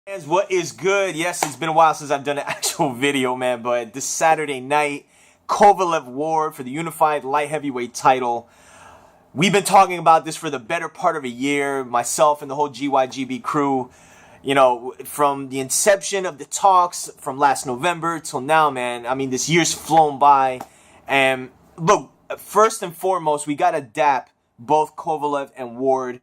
Fans, what is good? Yes, it's been a while since I've done an actual video, man, but this Saturday night, Kovalev Ward for the unified light heavyweight title. We've been talking about this for the better part of a year, myself and the whole GYGB crew. You know, from the inception of the talks from last November till now, man, I mean, this year's flown by. And look, first and foremost, we got to dap both Kovalev and Ward.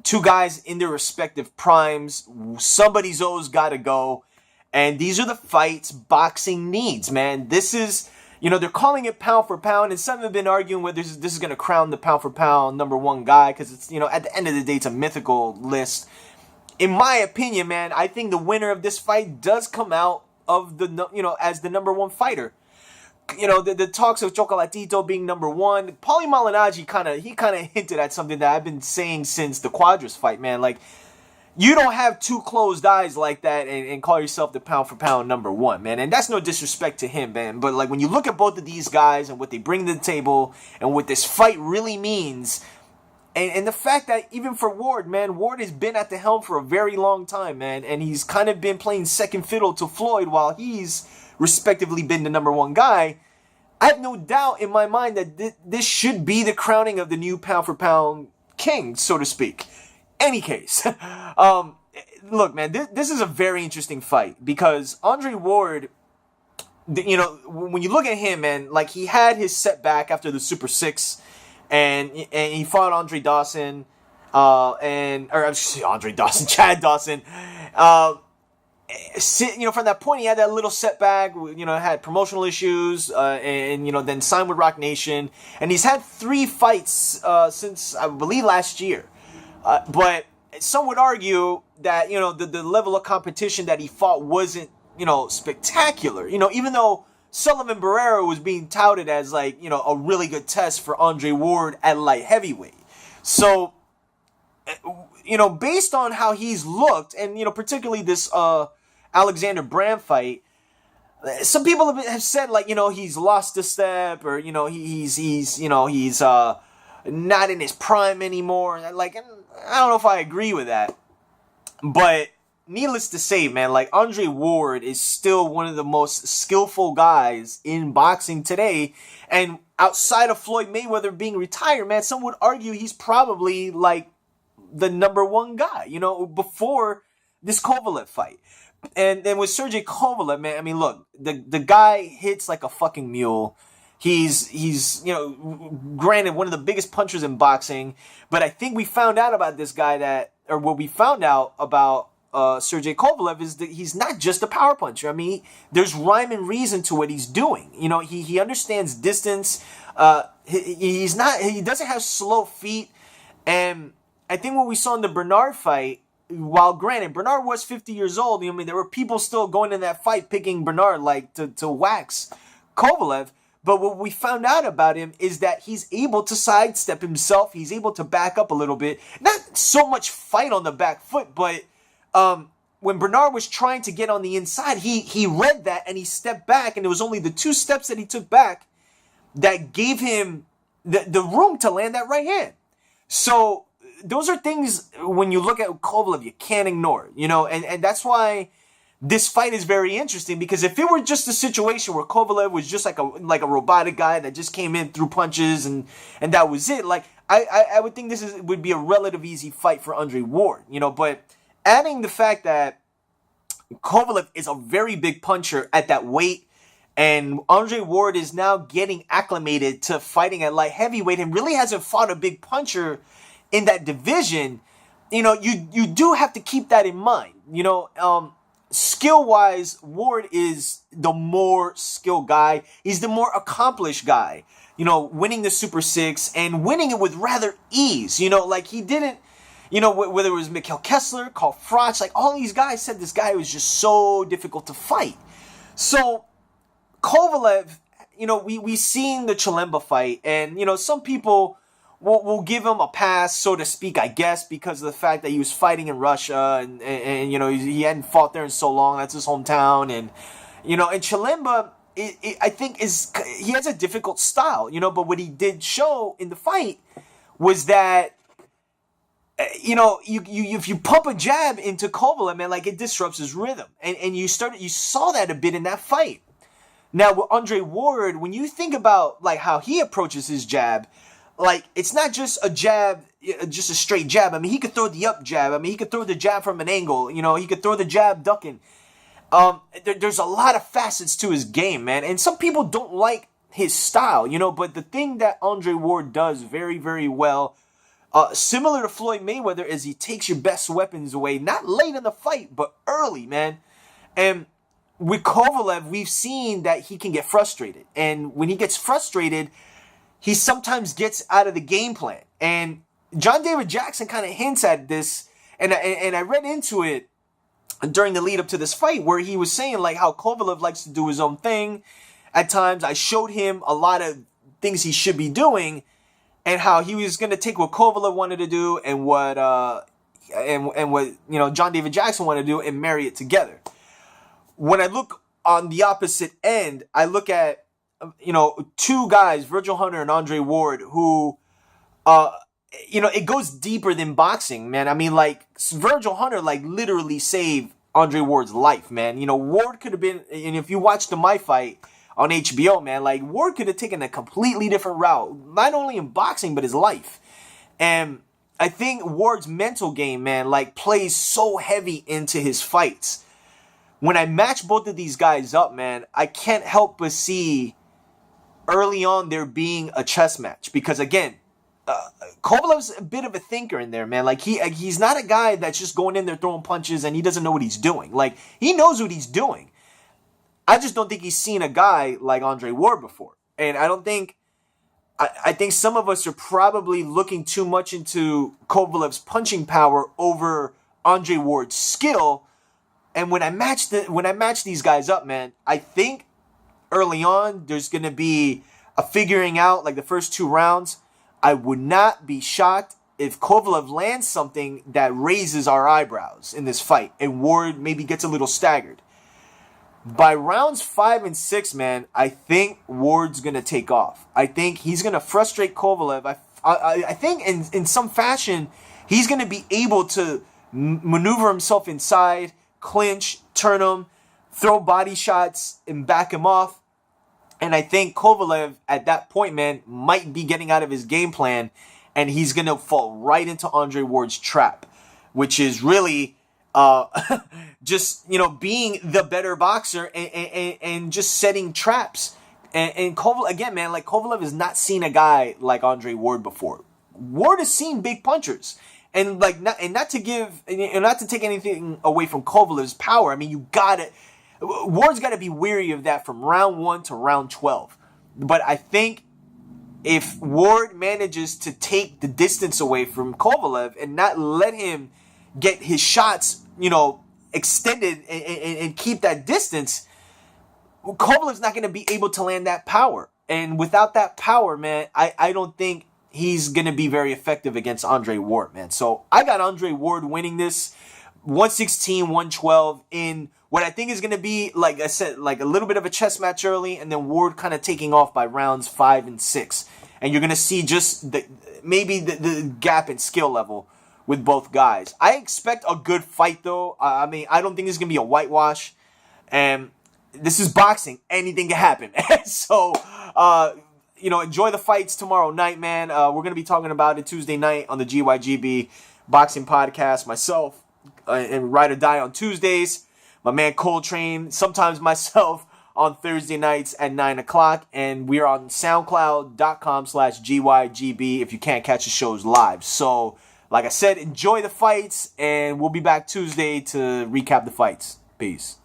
Two guys in their respective primes. Somebody's always got to go. And these are the fights boxing needs, man. This is, you know, they're calling it pound for pound. And some have been arguing whether this is going to crown the pound for pound number one guy. Because it's, you know, at the end of the day, it's a mythical list. In my opinion, man, I think the winner of this fight does come out of the, you know, as the number one fighter. You know, the talks of Chocolatito being number one. Paulie Malignaggi kind of hinted at something that I've been saying since the Quadras fight, man. Like, you don't have two closed eyes like that and call yourself the pound for pound number one, man. And that's no disrespect to him, man. But like when you look at both of these guys and what they bring to the table and what this fight really means, and the fact that even for Ward, man, Ward has been at the helm for a very long time, man. And he's kind of been playing second fiddle to Floyd while he's respectively been the number one guy. I have no doubt in my mind that this should be the crowning of the new pound for pound king, so to speak. Any case, look, man, this is a very interesting fight because Andre Ward, you know, when you look at him, man, like he had his setback after the Super 6, and he fought Andre Dawson, Chad Dawson. You know, from that point, he had that little setback, you know, had promotional issues, and, you know, then signed with Rock Nation. And he's had 3 fights since, I believe, last year. But some would argue that, you know, the level of competition that he fought wasn't, you know, spectacular. You know, even though Sullivan Barrera was being touted as, like, you know, a really good test for Andre Ward at light heavyweight. So, you know, based on how he's looked, and, you know, particularly this Alexander Brand fight, some people have said, like, you know, he's lost a step, or, you know, he's not in his prime anymore. Like, I don't know if I agree with that. But needless to say, man, like, Andre Ward is still one of the most skillful guys in boxing today. And outside of Floyd Mayweather being retired, man, some would argue he's probably, like, the number one guy, you know, before this Kovalev fight. And then with Sergey Kovalev, man, I mean, look, the guy hits like a fucking mule. He's you know, granted, one of the biggest punchers in boxing, but I think we found out about this guy what we found out about Sergey Kovalev is that he's not just a power puncher. I mean, there's rhyme and reason to what he's doing. You know, he understands distance. He doesn't have slow feet. And I think what we saw in the Bernard fight, while granted, Bernard was 50 years old, I mean, there were people still going in that fight picking Bernard like to wax Kovalev. But what we found out about him is that he's able to sidestep himself. He's able to back up a little bit. Not so much fight on the back foot, but when Bernard was trying to get on the inside, he read that and he stepped back. And it was only the 2 steps that he took back that gave him the room to land that right hand. So those are things, when you look at Kovalev, you can't ignore, you know, and that's why this fight is very interesting, because if it were just a situation where Kovalev was just like a robotic guy that just came in, threw punches, and that was it, like, I would think would be a relative easy fight for Andre Ward, you know, but adding the fact that Kovalev is a very big puncher at that weight, and Andre Ward is now getting acclimated to fighting at light heavyweight and really hasn't fought a big puncher in that division, you know, you do have to keep that in mind. You know, skill-wise, Ward is the more skilled guy. He's the more accomplished guy. You know, winning the Super 6 and winning it with rather ease. You know, like he didn't, you know, whether it was Mikhail Kessler, Carl Froch, like all these guys said this guy was just so difficult to fight. So, Kovalev, you know, we seen the Chilemba fight, and, you know, some people we'll give him a pass, so to speak, I guess, because of the fact that he was fighting in Russia and you know, he hadn't fought there in so long. That's his hometown. And, you know, and Chilemba, I think, he has a difficult style, you know, but what he did show in the fight was that if you pump a jab into Kovalev, man, like it disrupts his rhythm, and you saw that a bit in that fight. Now with Andre Ward, when you think about like how he approaches his jab, like it's not just a jab, just a straight jab. I mean, he could throw the up jab. I mean, he could throw the jab from an angle. He could throw the jab ducking. There's a lot of facets to his game, man, and some people don't like his style, But the thing that Andre Ward does very, very well, similar to Floyd Mayweather, is he takes your best weapons away, not late in the fight, but early, man. And with Kovalev, we've seen that he can get frustrated. And when he gets frustrated, he sometimes gets out of the game plan. And John David Jackson kind of hints at this, and I read into it during the lead up to this fight, where he was saying like how Kovalev likes to do his own thing. At times, I showed him a lot of things he should be doing, and how he was going to take what Kovalev wanted to do and what John David Jackson wanted to do and marry it together. When I look on the opposite end, I look at two guys, Virgil Hunter and Andre Ward, who it goes deeper than boxing, man. I mean, like Virgil Hunter, like literally saved Andre Ward's life, man. Ward could have been, and if you watched the My Fight on HBO, man, like Ward could have taken a completely different route, not only in boxing, but his life. And I think Ward's mental game, man, like plays so heavy into his fights. When I match both of these guys up, man, I can't help but see early on there being a chess match. Because again, Kovalev's a bit of a thinker in there, man. Like he's not a guy that's just going in there throwing punches and he doesn't know what he's doing. Like he knows what he's doing. I just don't think he's seen a guy like Andre Ward before. And I don't think, I think some of us are probably looking too much into Kovalev's punching power over Andre Ward's skill. And when I match these guys up, man, I think early on there's going to be a figuring out, like the first 2 rounds. I would not be shocked if Kovalev lands something that raises our eyebrows in this fight and Ward maybe gets a little staggered. By rounds 5 and 6, man, I think Ward's going to take off. I think he's going to frustrate Kovalev. I think in some fashion, he's going to be able to maneuver himself inside, clinch, turn him, throw body shots, and back him off. And I think Kovalev, at that point, man, might be getting out of his game plan, and he's going to fall right into Andre Ward's trap, which is really just, being the better boxer and just setting traps. And Kovalev, again, man, like Kovalev has not seen a guy like Andre Ward before. Ward has seen big punchers. And not to take anything away from Kovalev's power. I mean, Ward's got to be weary of that from round 1 to round 12. But I think if Ward manages to take the distance away from Kovalev and not let him get his shots, extended and keep that distance, Kovalev's not going to be able to land that power. And without that power, man, I don't think he's going to be very effective against Andre Ward, man. So I got Andre Ward winning this 116-112 in what I think is going to be, like I said, like a little bit of a chess match early, and then Ward kind of taking off by rounds 5 and 6. And you're going to see just the gap in skill level with both guys. I expect a good fight, though. I mean, I don't think this is going to be a whitewash. And this is boxing. Anything can happen. So, enjoy the fights tomorrow night, man. We're going to be talking about it Tuesday night on the GYGB Boxing Podcast. Myself and Ride or Die on Tuesdays. My man Coltrane, sometimes myself on Thursday nights at 9 o'clock. And we are on SoundCloud.com/GYGB if you can't catch the shows live. So, like I said, enjoy the fights. And we'll be back Tuesday to recap the fights. Peace.